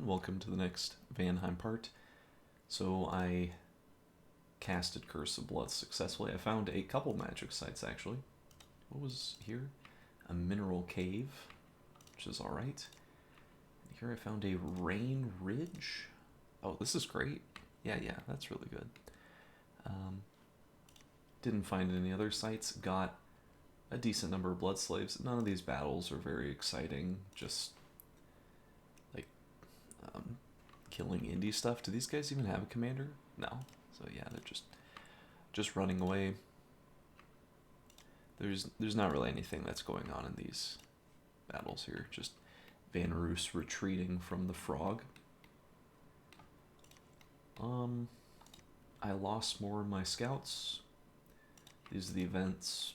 everyone, welcome to the next Vanheim part. So I casted Curse of Blood successfully. I found a couple magic sites actually. What was here? A mineral cave, which is alright. Here I found a rain ridge. Oh, this is great. Yeah, that's really good. Didn't find any other sites. Got a decent number of blood slaves. None of these battles are very exciting. Just like killing indie stuff. Do these guys even have a commander? No. So yeah, they're just running away. There's not really anything that's going on in these battles here. Just Van Roos retreating from the frog. I lost more of my scouts. These are the events.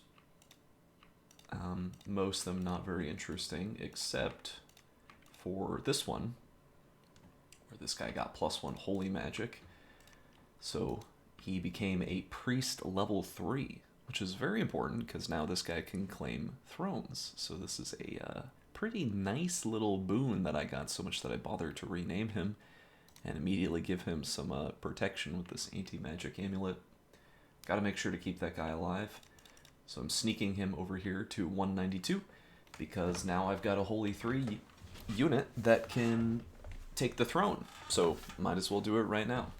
Most of them not very interesting, except for this one, where this guy got +1 holy magic. So he became a priest level 3, which is very important because now this guy can claim thrones. So this is a pretty nice little boon that I got, so much that I bothered to rename him and immediately give him some protection with this anti-magic amulet. Gotta make sure to keep that guy alive. So I'm sneaking him over here to 192 because now I've got a Holy 3 unit that can take the throne. So might as well do it right now.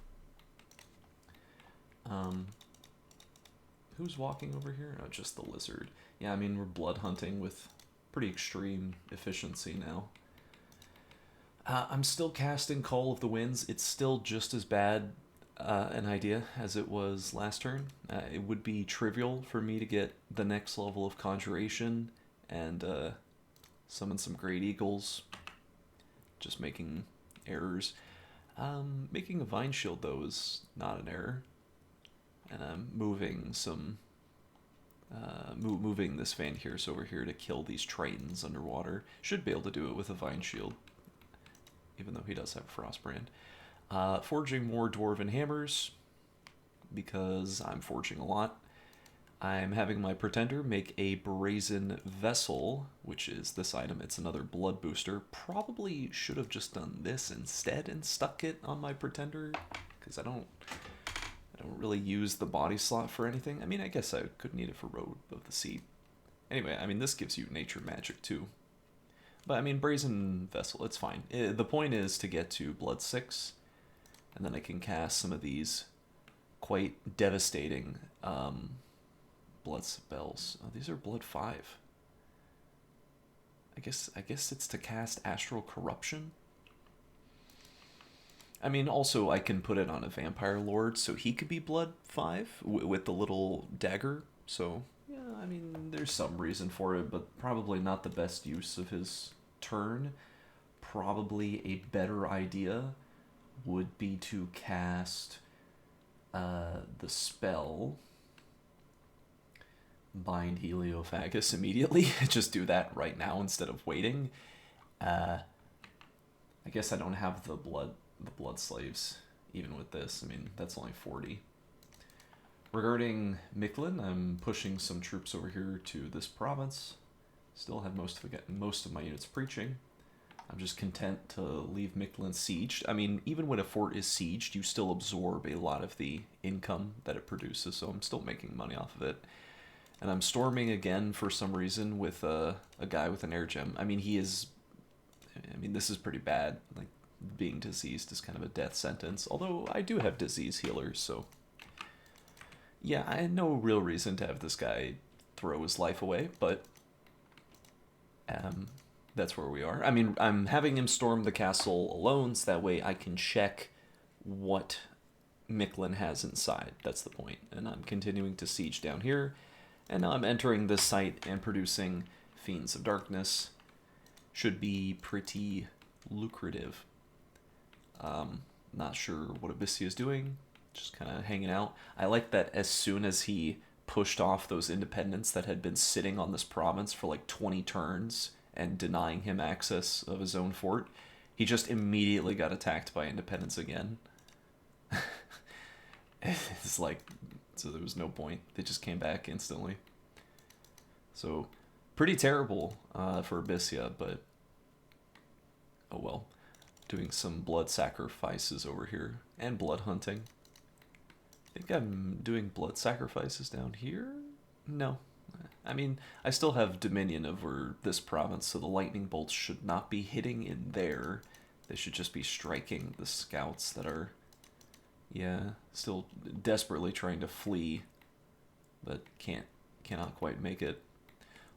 Who's walking over here? Oh, just the lizard. Yeah, I mean, we're blood hunting with pretty extreme efficiency now. I'm still casting Call of the Winds. It's still just as bad an idea as it was last turn. It would be trivial for me to get the next level of Conjuration and summon some Great Eagles. Just making errors. Making a Vine Shield, though, is not an error. And I'm moving some... moving this Van Heers over here to kill these Tritons underwater. Should be able to do it with a Vine Shield, even though he does have a Frostbrand. Forging more Dwarven Hammers, because I'm forging a lot. I'm having my Pretender make a Brazen Vessel, which is this item. It's another blood booster. Probably should have just done this instead and stuck it on my Pretender, because I don't really use the body slot for anything. I mean, I guess I could need it for Road of the Sea. Anyway, I mean, this gives you nature magic too. But I mean, Brazen Vessel, it's fine. The point is to get to Blood 6, and then I can cast some of these quite devastating blood spells. Oh, these are Blood 5. I guess it's to cast Astral Corruption. I mean, also I can put it on a Vampire Lord, so he could be Blood 5 with the little dagger. So yeah, I mean, there's some reason for it, but probably not the best use of his turn. Probably a better idea would be to cast the spell Bind Heliophagus immediately. Just do that right now instead of waiting. I guess I don't have the blood slaves even with this. I mean, that's only 40. Regarding Mictlan, I'm pushing some troops over here to this province. Still have most of my units preaching. I'm just content to leave Mictlan sieged. I mean, even when a fort is sieged, you still absorb a lot of the income that it produces, so I'm still making money off of it. And I'm storming again for some reason with a guy with an air gem. I mean, this is pretty bad. Like, being diseased is kind of a death sentence, although I do have disease healers, so yeah, I had no real reason to have this guy throw his life away, but that's where we are. I mean, I'm having him storm the castle alone, so that way I can check what Mictlan has inside. That's the point. And I'm continuing to siege down here, and now I'm entering this site and producing Fiends of Darkness. Should be pretty lucrative. Not sure what Abyssia is doing, just kind of hanging out. I like that as soon as he pushed off those independents that had been sitting on this province for like 20 turns and denying him access of his own fort, he just immediately got attacked by independents again. It's like, so there was no point. They just came back instantly. So, pretty terrible for Abyssia, but oh well. doing some blood sacrifices over here and blood hunting. I think I'm doing blood sacrifices down here? No. I mean, I still have dominion over this province, so the lightning bolts should not be hitting in there. They should just be striking the scouts that are, yeah, still desperately trying to flee, but cannot quite make it.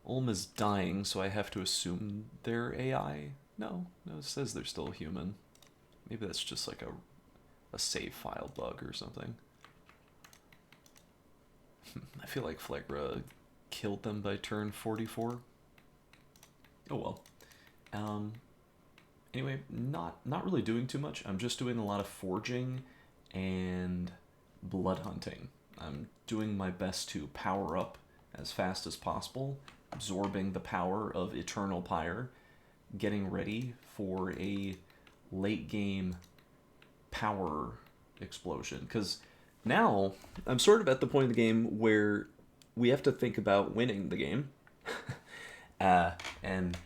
Ulm is dying, so I have to assume they're AI. No, it says they're still human. Maybe that's just like a save file bug or something. I feel like Phlegra killed them by turn 44. Oh well. Anyway, not really doing too much. I'm just doing a lot of forging and blood hunting. I'm doing my best to power up as fast as possible, absorbing the power of Eternal Pyre, getting ready for a late game power explosion. Because now I'm sort of at the point of the game where we have to think about winning the game. And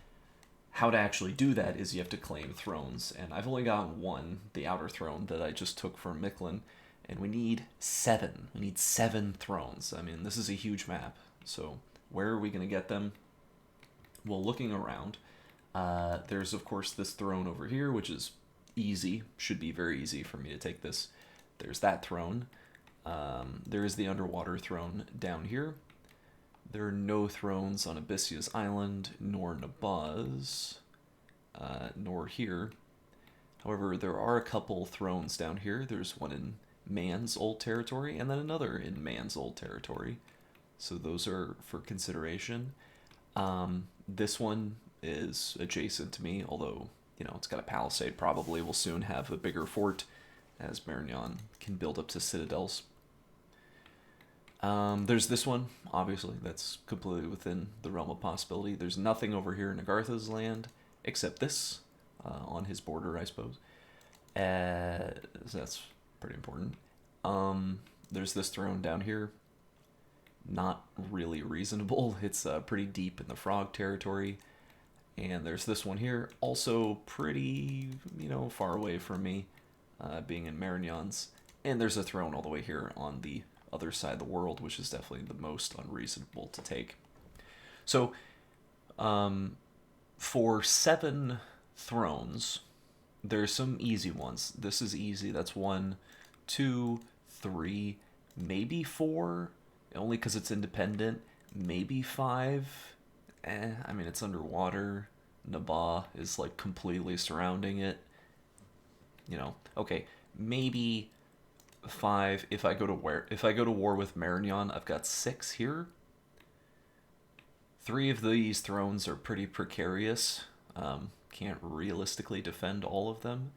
how to actually do that is you have to claim thrones. And I've only gotten one, the Outer Throne, that I just took from Mictlan. And we need 7. We need 7 thrones. I mean, this is a huge map. So where are we going to get them? Well, looking around, there's, of course, this throne over here, which is easy. Should be very easy for me to take this. There's that throne. There is the underwater throne down here. There are no thrones on Abyssio's Island, nor Nabaz, nor here. However, there are a couple thrones down here. There's one in Man's Old Territory, and then another in Man's Old Territory. So those are for consideration. This one is adjacent to me, although, you know, it's got a palisade. Probably will soon have a bigger fort, as Marignan can build up to citadels. There's this one, obviously, that's completely within the realm of possibility. There's nothing over here in Agartha's land, except this, on his border, I suppose. So that's pretty important. There's this throne down here. Not really reasonable. It's pretty deep in the frog territory. And there's this one here, also pretty, you know, far away from me, being in Marignan's. And there's a throne all the way here on the other side of the world, which is definitely the most unreasonable to take. So, for 7 thrones, there's some easy ones. This is easy. That's 1, 2, 3, maybe 4, only because it's independent. Maybe 5. I mean, it's underwater. Nabaa is like completely surrounding it. You know, okay, maybe 5. If I go to war with Marignan, I've got 6 here. 3 of these thrones are pretty precarious. Can't realistically defend all of them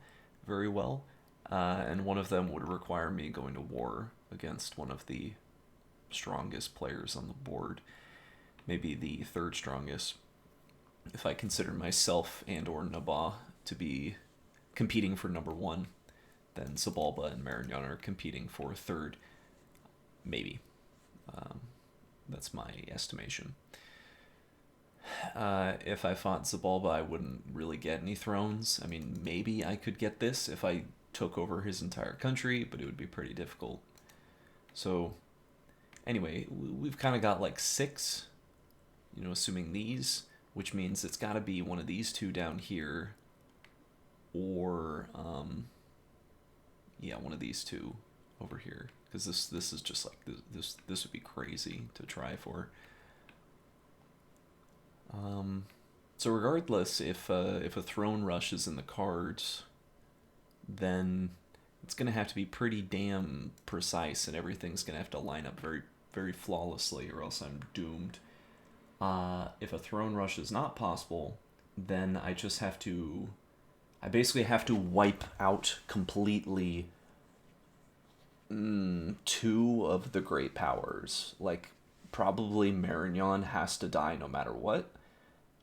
very well. And one of them would require me going to war against one of the strongest players on the board. Maybe the 3rd strongest, if I consider myself and or Nabaa to be competing for number 1. Then Zabalba and Marignan are competing for 3rd, maybe. That's my estimation. If I fought Zabalba, I wouldn't really get any thrones. I mean, maybe I could get this if I took over his entire country, but it would be pretty difficult. So, anyway, we've kind of got like 6, you know, assuming these, which means it's got to be one of these 2 down here, or, yeah, one of these 2 over here, because this is just like, this would be crazy to try for. So regardless, if a throne rush is in the cards, then it's going to have to be pretty damn precise, and everything's going to have to line up very, very flawlessly, or else I'm doomed. If a throne rush is not possible, then I basically have to wipe out completely 2 of the great powers. Like, probably Marignan has to die no matter what.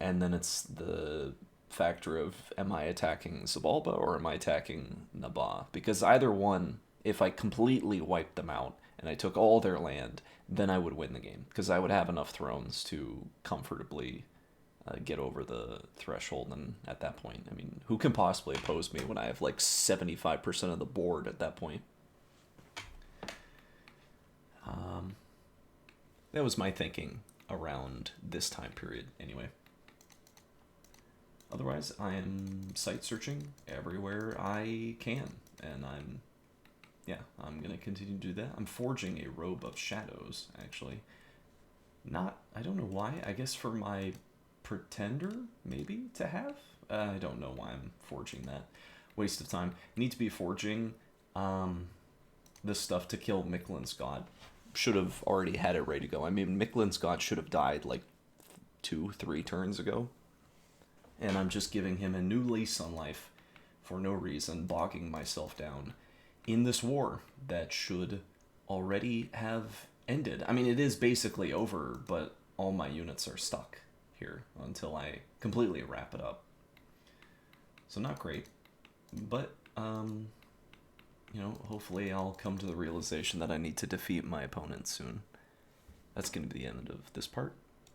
And then it's the factor of, am I attacking Zabalba or am I attacking Nabaa? Because either one, if I completely wiped them out and I took all their land, then I would win the game. Because I would have enough thrones to comfortably get over the threshold, and at that point, I mean, who can possibly oppose me when I have like 75% of the board at that point? That was my thinking around this time period, anyway. Otherwise, I am site searching everywhere I can, and I'm gonna continue to do that. I'm forging a robe of shadows, actually. I don't know why, I guess for my pretender, maybe, to have? I don't know why I'm forging that. Waste of time. Need to be forging this stuff to kill Miquelin's god. Should have already had it ready to go. I mean, Miquelin's god should have died like 2-3 turns ago. And I'm just giving him a new lease on life for no reason, bogging myself down in this war that should already have ended. I mean, it is basically over, but all my units are stuck here until I completely wrap it up. So not great, but hopefully I'll come to the realization that I need to defeat my opponent soon. That's going to be the end of this part.